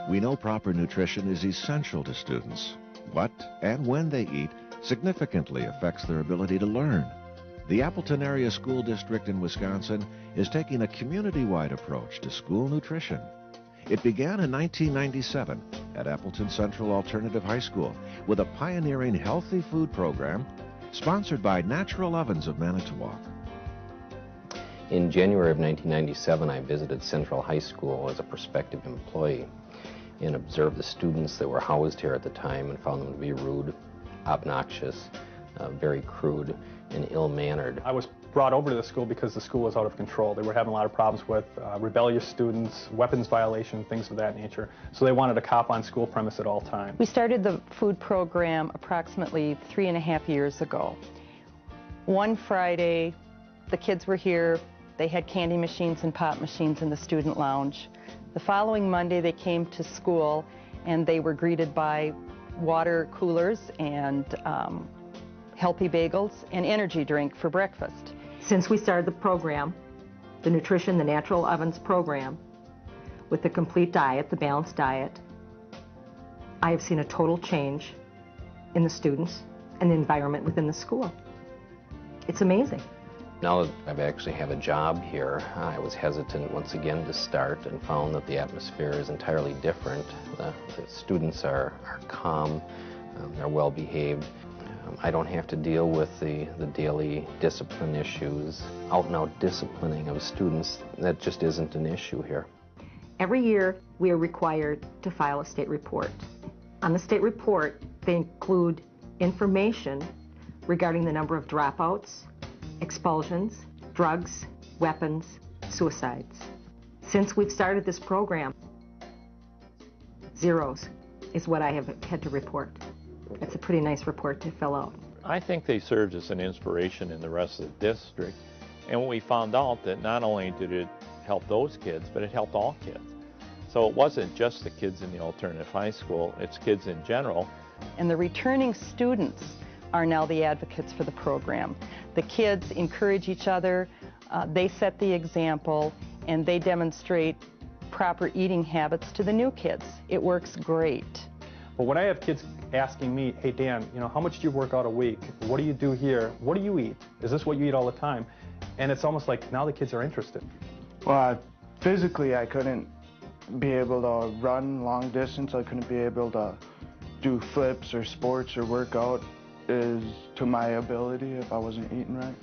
We know proper nutrition is essential to students. What and when they eat significantly affects their ability to learn. The Appleton Area School District in Wisconsin is taking a community-wide approach to school nutrition. It began in 1997 at Appleton Central Alternative High School with a pioneering healthy food program sponsored by Natural Ovens of Manitowoc. In January of 1997, I visited Central High School as a prospective employee and observed the students that were housed here at the time and found them to be rude, obnoxious, very crude, and ill-mannered. I was brought over to the school because the school was out of control. They were having a lot of problems with rebellious students, weapons violation, things of that nature. So they wanted a cop on school premise at all times. We started the food program approximately 3.5 years ago. One Friday, the kids were here. They had candy machines and pop machines in the student lounge. The following Monday, they came to school and they were greeted by water coolers and healthy bagels and energy drink for breakfast. Since we started the program, the Nutrition, the Natural Ovens program, with the complete diet, the balanced diet, I have seen a total change in the students and the environment within the school. It's amazing. Now that I actually have a job here, I was hesitant once again to start and found that the atmosphere is entirely different. The students are calm, they're well behaved. I don't have to deal with the daily discipline issues, out and out disciplining of students. That just isn't an issue here. Every year we are required to file a state report. On the state report, they include information regarding the number of dropouts, expulsions, drugs, weapons, suicides. Since we've started this program, zeros is what I have had to report. It's a pretty nice report to fill out. I think they served as an inspiration in the rest of the district. And we found out that not only did it help those kids, but it helped all kids. So it wasn't just the kids in the alternative high school, it's kids in general. And the returning students are now the advocates for the program. The kids encourage each other, they set the example, and they demonstrate proper eating habits to the new kids. It works great. But when I have kids asking me, hey Dan, how much do you work out a week? What do you do here? What do you eat? Is this what you eat all the time? And it's almost like now the kids are interested. Well, physically I couldn't be able to run long distance. I couldn't be able to do flips or sports or work out is to my ability if I wasn't eating right.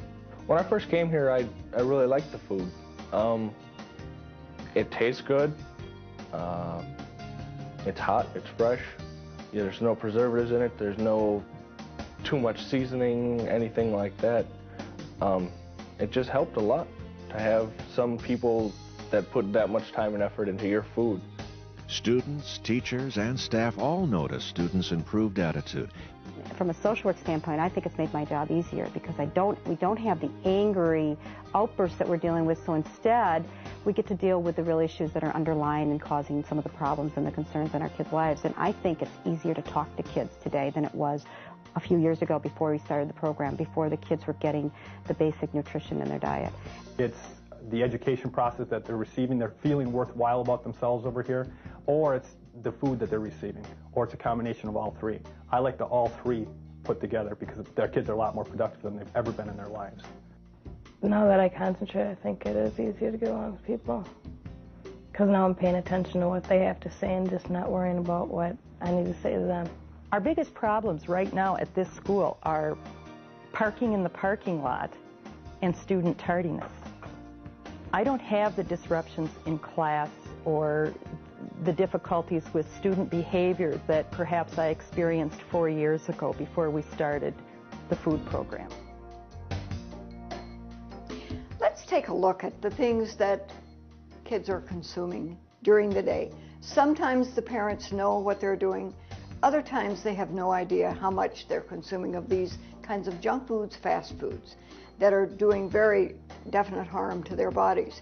When I first came here, I really liked the food. It tastes good. It's hot, it's fresh. There's no preservatives in it. There's no too much seasoning, anything like that. It just helped a lot to have some people that put that much time and effort into your food. Students, teachers, and staff all notice students' improved attitude. From a social work standpoint, I think it's made my job easier because we don't have the angry outbursts that we're dealing with, so instead we get to deal with the real issues that are underlying and causing some of the problems and the concerns in our kids' lives. And I think it's easier to talk to kids today than it was a few years ago before we started the program, before the kids were getting the basic nutrition in their diet. It's the education process that they're receiving, they're feeling worthwhile about themselves over here, or it's the food that they're receiving, or it's a combination of all three. I like the all three put together because their kids are a lot more productive than they've ever been in their lives. Now that I concentrate, I think it is easier to get along with people because now I'm paying attention to what they have to say and just not worrying about what I need to say to them. Our biggest problems right now at this school are parking in the parking lot and student tardiness. I don't have the disruptions in class or the difficulties with student behavior that perhaps I experienced 4 years ago before we started the food program. Let's take a look at the things that kids are consuming during the day. Sometimes the parents know what they're doing. Other times they have no idea how much they're consuming of these kinds of junk foods, fast foods, that are doing very definite harm to their bodies.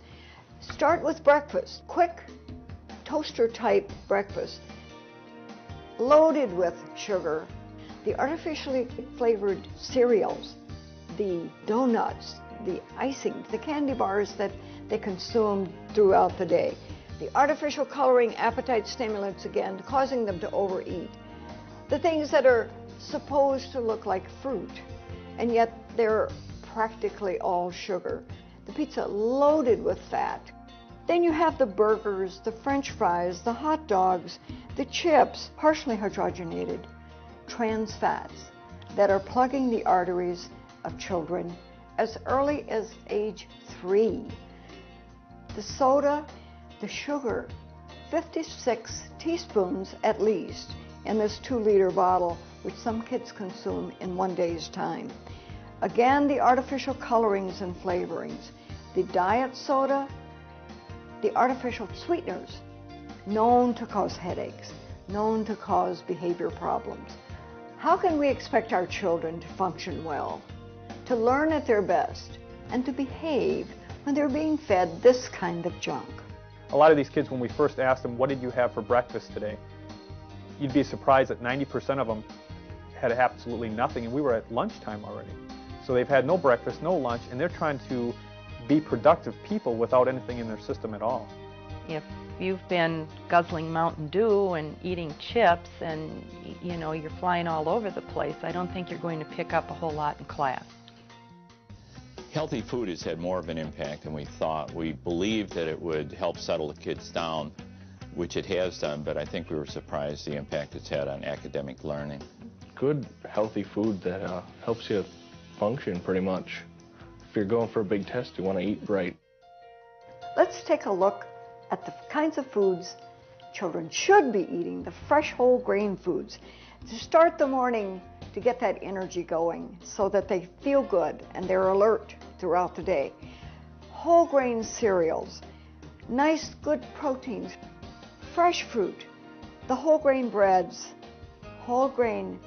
Start with breakfast. Quick, toaster-type breakfast, loaded with sugar. The artificially flavored cereals, the donuts, the icing, the candy bars that they consume throughout the day. The artificial coloring, appetite stimulants again, causing them to overeat. The things that are supposed to look like fruit, and yet they're practically all sugar. The pizza loaded with fat. Then you have the burgers, the French fries, the hot dogs, the chips, partially hydrogenated, trans fats that are plugging the arteries of children as early as age 3. The soda, the sugar, 56 teaspoons at least in this 2-liter bottle, which some kids consume in one day's time. Again, the artificial colorings and flavorings, the diet soda, the artificial sweeteners, known to cause headaches, known to cause behavior problems. How can we expect our children to function well, to learn at their best, and to behave when they're being fed this kind of junk? A lot of these kids, when we first asked them, what did you have for breakfast today? You'd be surprised that 90% of them had absolutely nothing, and we were at lunchtime already. So they've had no breakfast, no lunch, and they're trying to be productive people without anything in their system at all. If you've been guzzling Mountain Dew and eating chips and you're flying all over the place, I don't think you're going to pick up a whole lot in class. Healthy food has had more of an impact than we thought. We believed that it would help settle the kids down, which it has done, but I think we were surprised the impact it's had on academic learning. Good, healthy food that helps you function pretty much. If you're going for a big test, you want to eat right. Let's take a look at the kinds of foods children should be eating, the fresh whole grain foods, to start the morning, to get that energy going so that they feel good and they're alert throughout the day. Whole grain cereals, nice good proteins, fresh fruit, the whole grain breads, whole grain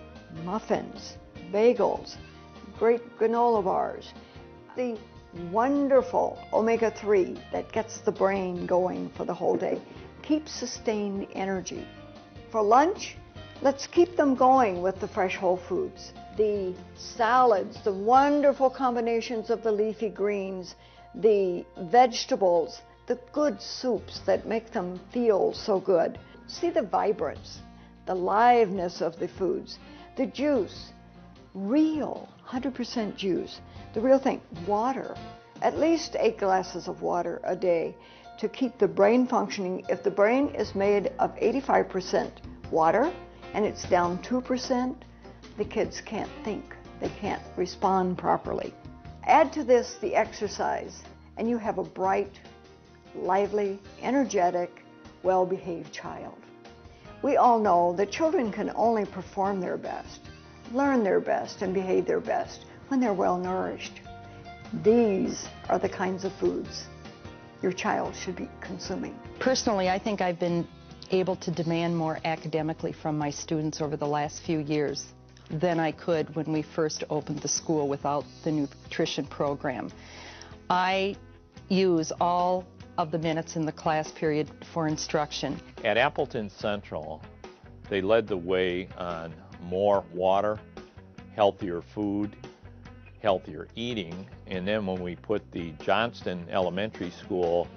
muffins, bagels, great granola bars, the wonderful omega-3 that gets the brain going for the whole day, keeps sustained energy. For lunch, let's keep them going with the fresh whole foods, the salads, the wonderful combinations of the leafy greens, the vegetables, the good soups that make them feel so good. See the vibrance, the liveness of the foods, the juice, real 100% juice, the real thing, water, at least 8 glasses of water a day to keep the brain functioning. If the brain is made of 85% water and it's down 2%, the kids can't think, they can't respond properly. Add to this the exercise, and you have a bright, lively, energetic, well-behaved child. We all know that children can only perform their best, learn their best, and behave their best when they're well nourished. These are the kinds of foods your child should be consuming. Personally, I think I've been able to demand more academically from my students over the last few years than I could when we first opened the school without the nutrition program. I use all of the minutes in the class period for instruction. At Appleton Central, they led the way on more water, healthier food, healthier eating, and then when we put the Johnston Elementary School,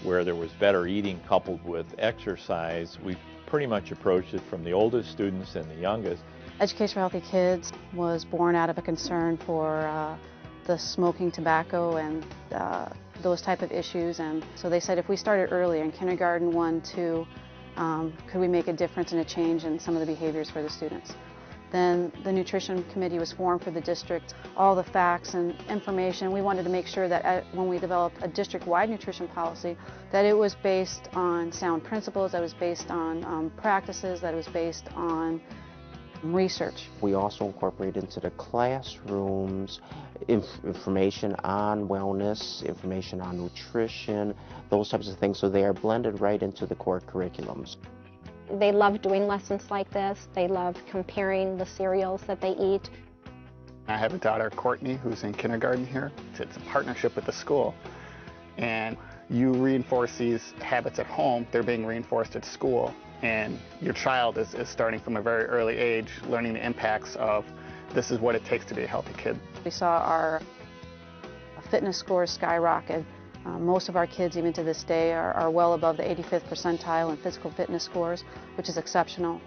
where there was better eating coupled with exercise, we pretty much approached it from the oldest students and the youngest. Education for Healthy Kids was born out of a concern for the smoking tobacco and those type of issues, and so they said if we started early in kindergarten 1, 2, could we make a difference and a change in some of the behaviors for the students. Then the nutrition committee was formed for the district, all the facts and information. We wanted to make sure that when we developed a district-wide nutrition policy, that it was based on sound principles, that it was based on practices, that it was based on research. We also incorporate into the classrooms information on wellness, information on nutrition, those types of things, so they are blended right into the core curriculums. They love doing lessons like this. They love comparing the cereals that they eat. I have a daughter, Courtney, who's in kindergarten here. It's a partnership with the school. And you reinforce these habits at home, they're being reinforced at school. And your child is starting from a very early age, learning the impacts of this is what it takes to be a healthy kid. We saw our fitness scores skyrocket Most of our kids, even to this day, are well above the 85th percentile in physical fitness scores, which is exceptional.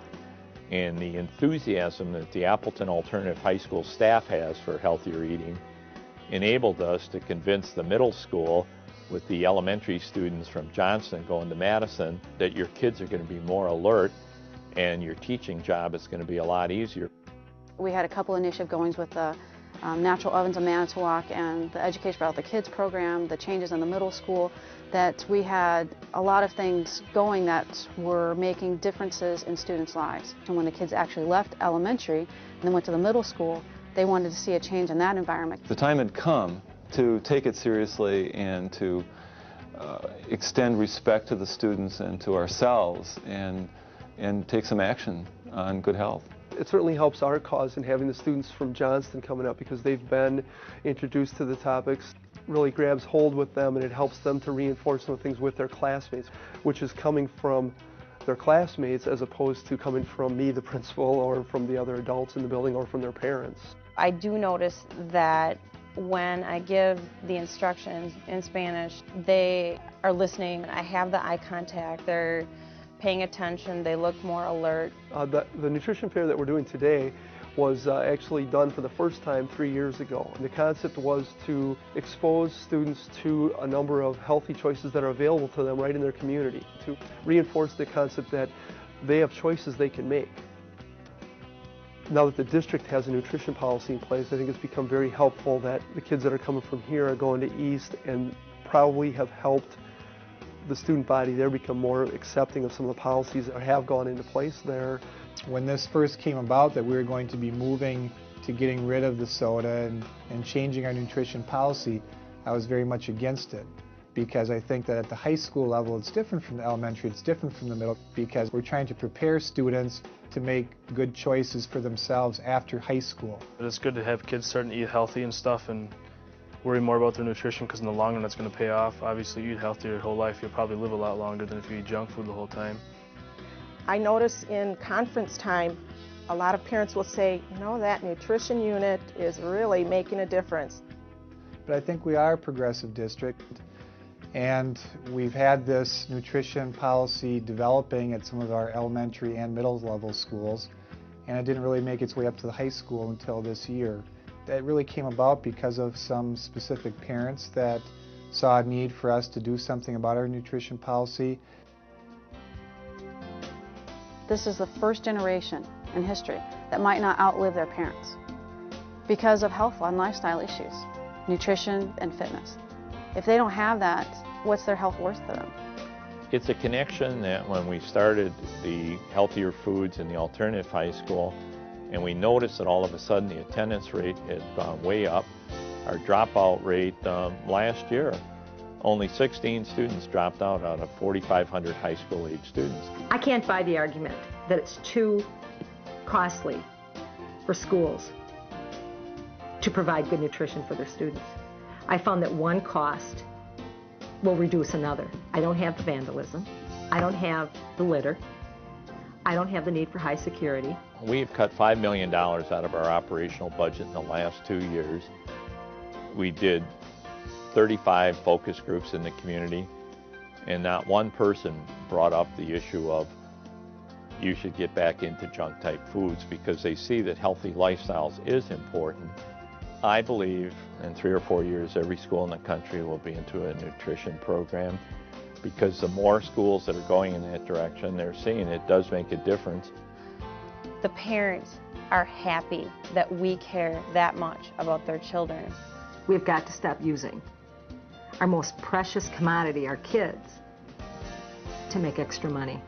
And the enthusiasm that the Appleton Alternative High School staff has for healthier eating enabled us to convince the middle school, with the elementary students from Johnston going to Madison, that your kids are going to be more alert and your teaching job is going to be a lot easier. We had a couple initiative goings with the Natural Ovens of Manitowoc and the Education for Healthy Kids program, the changes in the middle school, that we had a lot of things going that were making differences in students' lives. And when the kids actually left elementary and then went to the middle school, they wanted to see a change in that environment. The time had come to take it seriously and to extend respect to the students and to ourselves and take some action on good health. It certainly helps our cause in having the students from Johnston coming up, because they've been introduced to the topics, really grabs hold with them, and it helps them to reinforce some things with their classmates, which is coming from their classmates as opposed to coming from me, the principal, or from the other adults in the building, or from their parents. I do notice that when I give the instructions in Spanish, they are listening. I have the eye contact. They're paying attention. They look more alert. The nutrition fair that we're doing today was actually done for the first time 3 years ago. And the concept was to expose students to a number of healthy choices that are available to them right in their community, to reinforce the concept that they have choices they can make. Now that the district has a nutrition policy in place, I think it's become very helpful that the kids that are coming from here are going to East and probably have helped the student body there become more accepting of some of the policies that have gone into place there. When this first came about that we were going to be moving to getting rid of the soda and changing our nutrition policy, I was very much against it, because I think that at the high school level it's different from the elementary, it's different from the middle, because we're trying to prepare students to make good choices for themselves after high school. It's good to have kids starting to eat healthy and stuff and worry more about their nutrition, because in the long run that's going to pay off. Obviously, you eat healthier your whole life, you'll probably live a lot longer than if you eat junk food the whole time. I notice in conference time, a lot of parents will say, you know, that nutrition unit is really making a difference. But I think we are a progressive district, and we've had this nutrition policy developing at some of our elementary and middle level schools, and it didn't really make its way up to the high school until this year. That really came about because of some specific parents that saw a need for us to do something about our nutrition policy. This is the first generation in history that might not outlive their parents because of health and lifestyle issues, nutrition and fitness. If they don't have that, what's their health worth to them? It's a connection that when we started the healthier foods in the alternative high school, and we noticed that all of a sudden the attendance rate had gone way up. Our dropout rate last year, only 16 students dropped out of 4,500 high school age students. I can't buy the argument that it's too costly for schools to provide good nutrition for their students. I found that one cost will reduce another. I don't have the vandalism. I don't have the litter. I don't have the need for high security. We've cut $5 million out of our operational budget in the last 2 years. We did 35 focus groups in the community, and not one person brought up the issue of you should get back into junk type foods, because they see that healthy lifestyles is important. I believe in 3 or 4 years every school in the country will be into a nutrition program, because the more schools that are going in that direction, they're seeing it does make a difference. The parents are happy that we care that much about their children. We've got to stop using our most precious commodity, our kids, to make extra money.